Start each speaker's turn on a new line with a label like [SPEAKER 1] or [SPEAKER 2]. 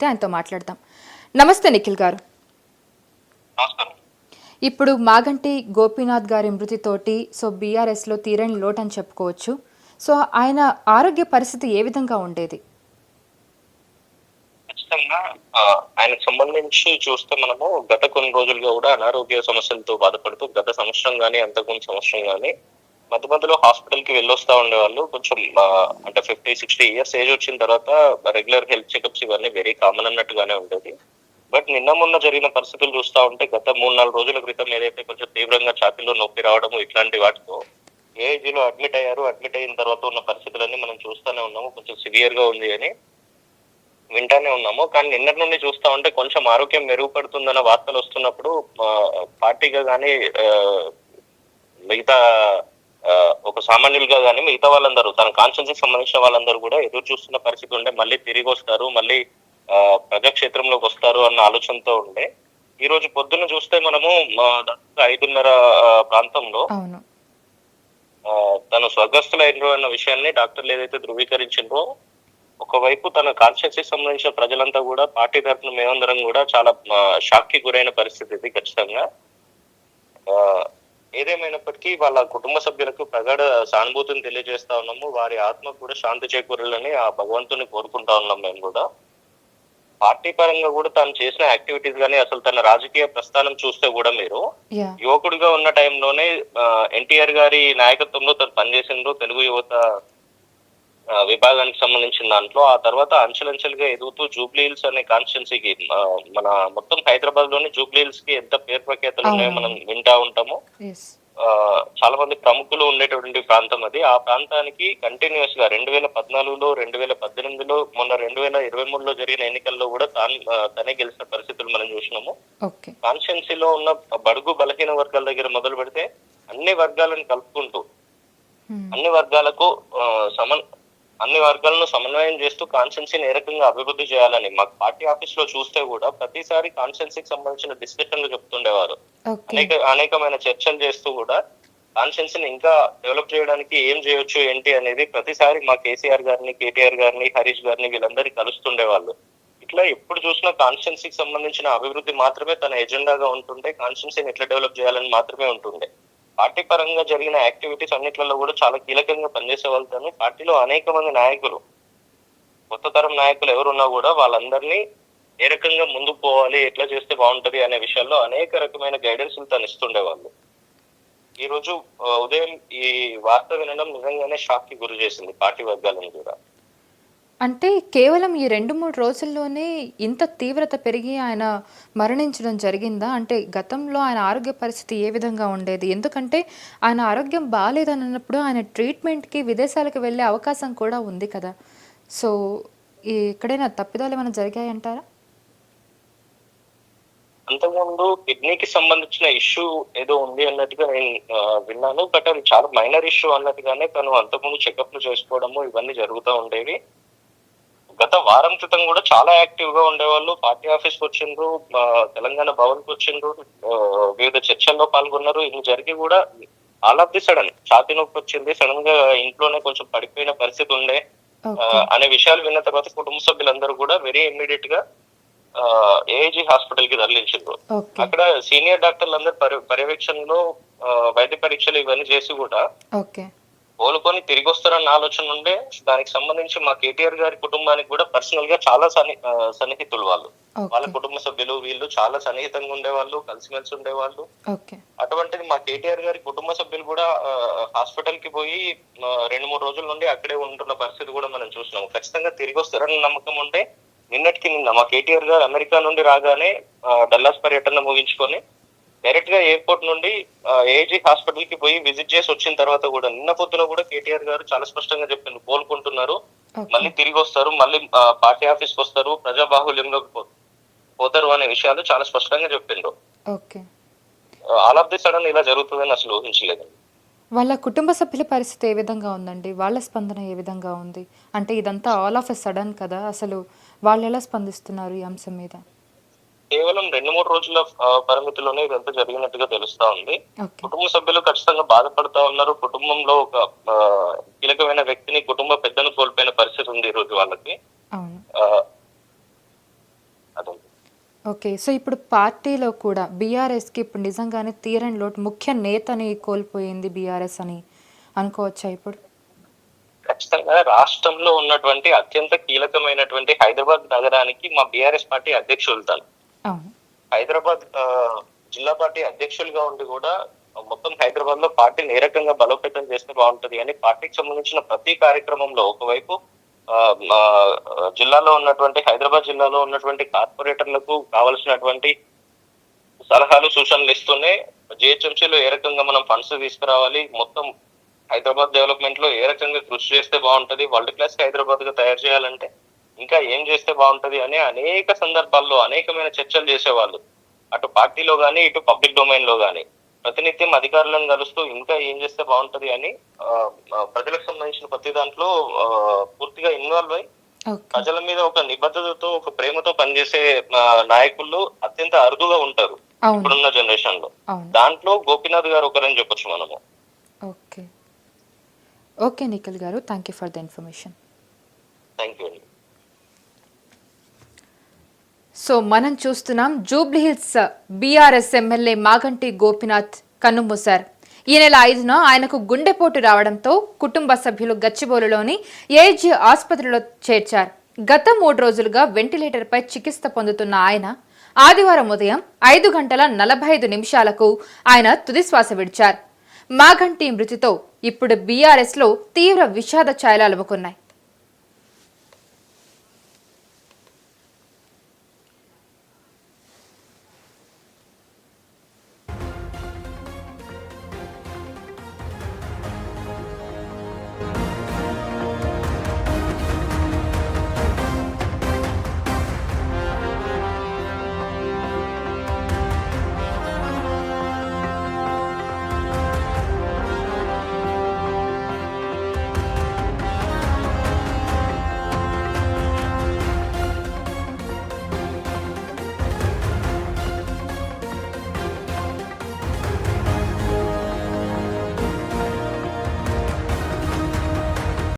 [SPEAKER 1] ఆయనతో మాట్లాడదాం. నమస్తే నిఖిల్ గారు. ఇప్పుడు మాగంటి గోపీనాథ్ గారి మృతితోటి బీఆర్ఎస్లో తీరని లోటు అని చెప్పుకోవచ్చు. ఆయన ఆరోగ్య పరిస్థితి ఏ విధంగా ఉండేది?
[SPEAKER 2] ఖచ్చితంగా ఆయనకు సంబంధించి చూస్తే మనము గత కొన్ని రోజులుగా కూడా అనారోగ్య సమస్యలతో బాధపడుతూ గత సంవత్సరం గానీ, అంతకుముందు సంవత్సరం గానీ మధ్య మధ్యలో హాస్పిటల్ కి వెళ్ళొస్తా ఉండేవాళ్ళు. కొంచెం అంటే 50-60 ఇయర్స్ ఏజ్ వచ్చిన తర్వాత రెగ్యులర్ హెల్త్ చెకప్స్ ఇవన్నీ వెరీ కామన్ అన్నట్టుగానే ఉండేది. బట్ నిన్న మొన్న జరిగిన పరిస్థితులు చూస్తా ఉంటే గత 3-4 రోజుల క్రితం ఏదైతే కొంచెం తీవ్రంగా ఛాతీలో నొప్పి రావడం ఇట్లాంటి వాటితో ఏఐజీలో అడ్మిట్ అయ్యారు. అడ్మిట్ అయిన తర్వాత ఉన్న పరిస్థితులన్నీ మనం చూస్తూనే ఉన్నాము. కొంచెం సివియర్ గా ఉంది అని వింటానే ఉన్నాము. కానీ నిన్నటి నుండి చూస్తా ఉంటే కొంచెం ఆరోగ్యం మెరుగుపడుతుందన్న వార్తలు వస్తున్నప్పుడు పార్టీగా కానీ మిగతా ఒక సామాన్యులుగా కానీ మిగతా వాళ్ళందరూ తన కాన్స్టిట్యూన్సీకి సంబంధించిన వాళ్ళందరూ కూడా ఎదురు చూస్తున్న పరిస్థితి ఉండే. మళ్ళీ తిరిగి వస్తారు, మళ్ళీ ప్రజాక్షేత్రంలోకి వస్తారు అన్న ఆలోచనతో ఉండే. ఈ రోజు పొద్దున్న చూస్తే మనము 5:30 ప్రాంతంలో తను స్వర్గస్థులైనరు అన్న విషయాన్ని డాక్టర్లు ఏదైతే ధృవీకరించిండ్రో, ఒకవైపు తన కాన్స్టిట్యూన్సీకి సంబంధించిన ప్రజలంతా కూడా పార్టీ తరఫున మేమందరం కూడా చాలా షాక్ కి గురైన పరిస్థితి ఇది. ఖచ్చితంగా ఏదేమైనప్పటికీ వాళ్ళ కుటుంబ సభ్యులకు ప్రగాఢ సానుభూతిని తెలియజేస్తా ఉన్నాము. వారి ఆత్మకు కూడా శాంతి చేకూరాలని ఆ భగవంతుని కోరుకుంటా ఉన్నాం. మేము కూడా పార్టీ పరంగా కూడా తను చేసిన యాక్టివిటీస్ కానీ అసలు తన రాజకీయ ప్రస్థానం చూస్తే కూడా మీరు యువకుడిగా ఉన్న టైంలోనే ఎన్టీఆర్ గారి నాయకత్వంలో తను పనిచేసిండ్రు తెలుగు యువత విభాగానికి సంబంధించిన దాంట్లో. ఆ తర్వాత అంచెలంచెలుగా ఎదుగుతూ జూబ్లీ హిల్స్ అనే కాన్స్టిట్యున్సీకి మన మొత్తం హైదరాబాద్ లోని జూబ్లీ హిల్స్ కి ఎంత పేరు ప్రఖ్యాతలు ఉన్నాయో మనం వింటా ఉంటాము. చాలా మంది ప్రముఖులు ఉండేటువంటి ప్రాంతం అది. ఆ ప్రాంతానికి కంటిన్యూస్ గా 2014లో 2018లో మొన్న 2023లో జరిగిన ఎన్నికల్లో కూడా తనే గెలిచిన పరిస్థితులు మనం చూసినాము. కాన్స్టిట్యున్సీలో ఉన్న బడుగు బలహీన వర్గాల దగ్గర మొదలు పెడితే అన్ని వర్గాలను కలుపుకుంటూ అన్ని వర్గాలను సమన్వయం చేస్తూ కాన్స్టిట్యున్సీని ఏ రకంగా అభివృద్ధి చేయాలని మాకు పార్టీ ఆఫీస్ లో చూస్తే కూడా ప్రతిసారి కాన్స్టిట్యున్సీకి సంబంధించిన డిస్కషన్లు చెప్తుండేవారు. అనేకమైన చర్చలు చేస్తూ కూడా కాన్స్టిట్యున్సీని ఇంకా డెవలప్ చేయడానికి ఏం చేయొచ్చు ఏంటి అనేది ప్రతిసారి మా కేసీఆర్ గారిని, కేటీఆర్ గారిని, హరీష్ గారిని వీళ్ళందరినీ కలుస్తుండేవాళ్ళు. ఇట్లా ఎప్పుడు చూసినా కాన్స్టిట్యున్సీకి సంబంధించిన అభివృద్ధి మాత్రమే తన ఎజెండాగా ఉంటుండే. కాన్స్టిట్యున్సీని ఎట్లా డెవలప్ చేయాలని మాత్రమే ఉంటుండే. పార్టీ పరంగా జరిగిన యాక్టివిటీస్ అన్నిట్లలో కూడా చాలా కీలకంగా పనిచేసే వాళ్ళని పార్టీలో అనేక మంది నాయకులు, కొత్త తరం నాయకులు ఎవరున్నా కూడా వాళ్ళందరినీ ఏ రకంగా ముందుకు పోవాలి, ఎట్లా చేస్తే బాగుంటది అనే విషయాల్లో అనేక రకమైన గైడెన్స్ తను ఇస్తుండేవాళ్ళు. ఈ రోజు ఉదయం ఈ వార్త వినడం నిజంగానే షాక్ కి గురి చేసింది పార్టీ వర్గాలను కూడా.
[SPEAKER 1] అంటే కేవలం ఈ 2-3 రోజుల్లోనే ఇంత తీవ్రత పెరిగి ఆయన మరణించడం జరిగిందా? అంటే గతంలో ఆయన ఆరోగ్య పరిస్థితి ఏ విధంగా ఉండేది? ఎందుకంటే ఆయన ఆరోగ్యం బాగాలేదని అన్నప్పుడు ఆయన ట్రీట్మెంట్కి విదేశాలకు వెళ్ళే అవకాశం కూడా ఉంది కదా. సో ఎక్కడైనా తప్పిదాలు ఏమైనా జరిగాయంటారా?
[SPEAKER 2] అంతకుముందు కిడ్నీకి సంబంధించిన ఇష్యూ ఏదో ఉంది అన్నట్టుగా నేను విన్నాను. బట్ అది చాలా మైనర్ ఇష్యూ అన్నట్టుగానే తను అంతకుముందు చెకప్లు చేసుకోవడము ఇవన్నీ జరుగుతూ ఉండేవి. గత వారం క్రితం కూడా చాలా యాక్టివ్ గా ఉండేవాళ్ళు. పార్టీ ఆఫీస్ కి వచ్చిండ్రు, తెలంగాణ భవన్ కి వచ్చిండ్రు, వివిధ చర్చల్లో పాల్గొన్నారు. ఇది జరిగి కూడా ఆల్ ఆఫ్ ది సడన్ ఛాతీ నొప్పి వచ్చింది, సడన్ గా ఇంట్లోనే కొంచెం పడిపోయిన పరిస్థితి ఉండే అనే విషయాలు విన్న తర్వాత కుటుంబ సభ్యులందరూ కూడా వెరీ ఇమ్మీడియట్ గా ఏఐజీ హాస్పిటల్ కి తరలించారు. అక్కడ సీనియర్ డాక్టర్లు అందరు పర్యవేక్షణలో వైద్య పరీక్షలు ఇవన్నీ చేసి కూడా కోలుకొని తిరిగి వస్తారన్న ఆలోచన ఉండే. దానికి సంబంధించి మా కేటీఆర్ గారి కుటుంబానికి కూడా పర్సనల్ గా చాలా సన్నిహితులు వాళ్ళు. వాళ్ళ కుటుంబ సభ్యులు వీళ్ళు చాలా సన్నిహితంగా ఉండేవాళ్ళు, కలిసిమెలిసి ఉండేవాళ్ళు. అటువంటిది మా కేటీఆర్ గారి కుటుంబ సభ్యులు కూడా హాస్పిటల్ కి పోయి 2-3 రోజుల నుండి అక్కడే ఉంటున్న పరిస్థితి కూడా మనం చూసినాము. ఖచ్చితంగా తిరిగి వస్తారన్న నమ్మకం ఉంటే నిన్న మా కేటీఆర్ గారు అమెరికా నుండి రాగానే డల్లాస్ పర్యటన ముగించుకొని డైరెక్ట్ గా ఎయిర్పోర్ట్ నుండి ఏజీ హాస్పిటల్ కి పోయి విజిట్ చేసి వచ్చిన తర్వాత కూడా నిన్న పొద్దున కూడా కేటీఆర్ గారు చాలా స్పష్టంగా చెప్పిండ్రు, కోలుకుంటున్నారు, మళ్ళీ తిరిగి వస్తారు, మళ్ళీ పార్టీ ఆఫీస్ కి వస్తారు, ప్రజా బాహుల్యంలోకి పోతారు అనే విషయాలు చాలా స్పష్టంగా చెప్పిండ్రు. ఆల్ ఆఫ్ ది సడన్ ఇలా జరుగుతుందని అసలు ఊహించలేదు.
[SPEAKER 1] వాళ్ళ కుటుంబ సభ్యుల పరిస్థితి ఏ విధంగా ఉందండి? వాళ్ళ స్పందన ఏ విధంగా ఉంది? అంటే ఇదంతా ఆల్ ఆఫ్ ఎ సడన్ కదా, అసలు వాళ్ళు ఎలా స్పందిస్తున్నారు ఈ అంశం మీద?
[SPEAKER 2] కేవలం 2-3 రోజుల పరిమితిలోనే ఇదంతా జరిగినట్టుగా తెలుస్తా ఉంది. కుటుంబ సభ్యులు ఖచ్చితంగా బాధపడతా ఉన్నారు. కుటుంబంలో ఒక కీలకమైన వ్యక్తిని, కుటుంబ పెద్దను కోల్పోయిన పరిస్థితి ఉంది ఈ రోజు వాళ్ళకి. అదండి.
[SPEAKER 1] ఓకే. సో, ఇప్పుడు పార్టీలో కూడా బీఆర్ఎస్‌కి ఇప్పుడు నిజంగానే తీరని లోటు ముఖ్య నేతని కోల్పోయింది బీఆర్ఎస్ అని అనుకోవచ్చా ఇప్పుడు?
[SPEAKER 2] ఖచ్చితంగా రాష్ట్రంలో ఉన్నటువంటి అత్యంత కీలకమైనటువంటి హైదరాబాద్ నగరానికి మా బీఆర్ఎస్ పార్టీ అధ్యక్షులు తను.
[SPEAKER 1] అవును.
[SPEAKER 2] హైదరాబాద్ జిల్లా పార్టీ అధ్యక్షులుగా ఉండి కూడా మొత్తం హైదరాబాద్ లో పార్టీని ఏ రకంగా బలోపేతం చేస్తే బాగుంటది అని పార్టీకి సంబంధించిన ప్రతి కార్యక్రమంలో ఒకవైపు మా జిల్లాలో ఉన్నటువంటి హైదరాబాద్ జిల్లాలో ఉన్నటువంటి కార్పొరేటర్లకు కావలసినటువంటి సలహాలు సూచనలు ఇస్తూనే జిహెచ్ఎంసీలో ఏ రకంగా మనం ఫండ్స్ తీసుకురావాలి, మొత్తం హైదరాబాద్ డెవలప్మెంట్ లో ఏ రకంగా కృషి చేస్తే బాగుంటది, వరల్డ్ క్లాస్ హైదరాబాద్ గా తయారు చేయాలంటే ఇంకా ఏం చేస్తే బాగుంటది అని అనేక సందర్భాల్లో అనేకమైన చర్చలు చేసేవాళ్ళు. అటు పార్టీలో గానీ ఇటు పబ్లిక్ డొమైన్ లో గానీ ప్రతినిత్యం అధికారులను కలుస్తూ ఇంకా ఏం చేస్తే బాగుంటది అని ప్రజలకు సంబంధించిన ప్రతి దాంట్లో పూర్తిగా ఇన్వాల్వ్ అయి ప్రజల మీద ఒక నిబద్ధతతో ఒక ప్రేమతో పనిచేసే నాయకులు అత్యంత అరుదుగా ఉంటారు ఇప్పుడున్న జనరేషన్ లో. దాంట్లో గోపీనాథ్ గారు ఒకరని చెప్పొచ్చు మనము.
[SPEAKER 1] ఓకే. ఓకే నిఖిల్ గారు, thank you for the information.
[SPEAKER 2] Thank you అండి.
[SPEAKER 1] సో మనం చూస్తున్నాం జూబ్లీహిల్స్ బీఆర్ఎస్ ఎమ్మెల్యే మాగంటి గోపీనాథ్ కన్నుమూశారు. ఈ నెల 5న ఆయనకు గుండెపోటు రావడంతో కుటుంబ సభ్యులు గచ్చిబౌలిలోని ఏజీ ఆసుపత్రిలో చేర్చారు. గత 3 రోజులుగా వెంటిలేటర్పై చికిత్స పొందుతున్న ఆయన ఆదివారం ఉదయం 5 గంటల 45 నిమిషాలకు ఆయన తుదిశ్వాస విడిచారు. మాగంటి మృతితో ఇప్పుడు బీఆర్ఎస్లో తీవ్ర విషాద ఛాయలు అలుముకున్నాయి.